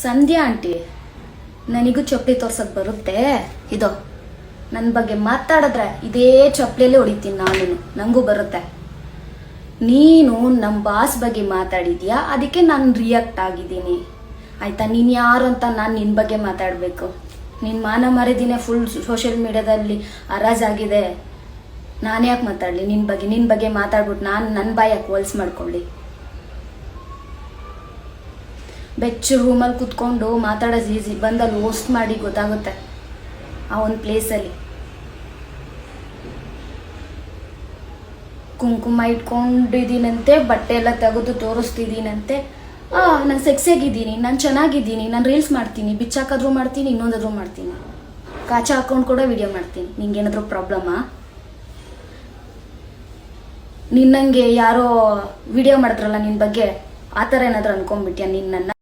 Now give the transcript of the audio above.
ಸಂಧ್ಯಾ aunty, ನನಗೂ ಚಪ್ಪಲಿ ತೋರ್ಸಕ್ ಬರುತ್ತೆ. ಇದು ನನ್ನ ಬಗ್ಗೆ ಮಾತಾಡಿದ್ರೆ ಇದೇ ಚಪ್ಪಲಿಯಲ್ಲೇ ಹೊಡಿತೀನಿ ನಾನು. ನನಗೂ ಬರುತ್ತೆ. ನೀನು ನಮ್ಮ ಬಾಸ್ ಬಗ್ಗೆ ಮಾತಾಡಿದ್ಯಾ, ಅದಕ್ಕೆ ನಾನು ರಿಯಾಕ್ಟ್ ಆಗಿದ್ದೀನಿ ಆಯ್ತಾ. ನೀನು ಯಾರು ಅಂತ ನಾನು ನಿನ್ನ ಬಗ್ಗೆ ಮಾತಾಡಬೇಕು? ನಿನ್ನ ಮಾನ ಮರ್ಯಾದೆನೇ ಫುಲ್ ಸೋಷಿಯಲ್ ಮೀಡಿಯಾದಲ್ಲಿ ಹರಾಜಾಗಿದೆ. ನಾನು ಯಾಕೆ ಮಾತಾಡಲಿ ನಿನ್ನ ಬಗ್ಗೆ ಮಾತಾಡ್ಬಿಟ್ಟು ನಾನು ನನ್ನ ಬಾಯಾಕೆ ಹೋಲ್ಸ್ ಮಾಡ್ಕೊಳ್ಳಿ? ಬೆಚ್ಚ ರೂಮಲ್ಲಿ ಕುತ್ಕೊಂಡು ಮಾತಾಡೋದು ಈಸಿ, ಬಂದಲ್ಲಿ ಹೋಸ್ಟ್ ಮಾಡಿ ಗೊತ್ತಾಗುತ್ತೆ ಆ ಒಂದು ಪ್ಲೇಸಲ್ಲಿ. ಕುಂಕುಮ ಇಟ್ಕೊಂಡಿದ್ದೀನಂತೆ, ಬಟ್ಟೆ ಎಲ್ಲ ತೆಗೆದು ತೋರಿಸ್ತಿದ್ದೀನಂತೆ. ನಾನು ಸೆಕ್ಸಿಯಾಗಿದ್ದೀನಿ, ನಾನು ಚೆನ್ನಾಗಿದ್ದೀನಿ, ನಾನು ರೀಲ್ಸ್ ಮಾಡ್ತೀನಿ, ಬಿಚ್ಚಾಕಾದ್ರೂ ಮಾಡ್ತೀನಿ, ಇನ್ನೊಂದಾದ್ರೂ ಮಾಡ್ತೀನಿ, ಕಾಚಾ ಹಾಕೊಂಡು ಕೂಡ ವಿಡಿಯೋ ಮಾಡ್ತೀನಿ. ನಿಂಗೇನಾದರೂ ಪ್ರಾಬ್ಲಮ್ಮಾ? ನಿನ್ನಂಗೆ ಯಾರೋ ವಿಡಿಯೋ ಮಾಡಿದ್ರಲ್ಲ ನಿನ್ನ ಬಗ್ಗೆ, ಆ ಥರ ಏನಾದರೂ ಅನ್ಕೊಂಡ್ಬಿಟ್ಯಾ ನಿನ್ನನ್ನು?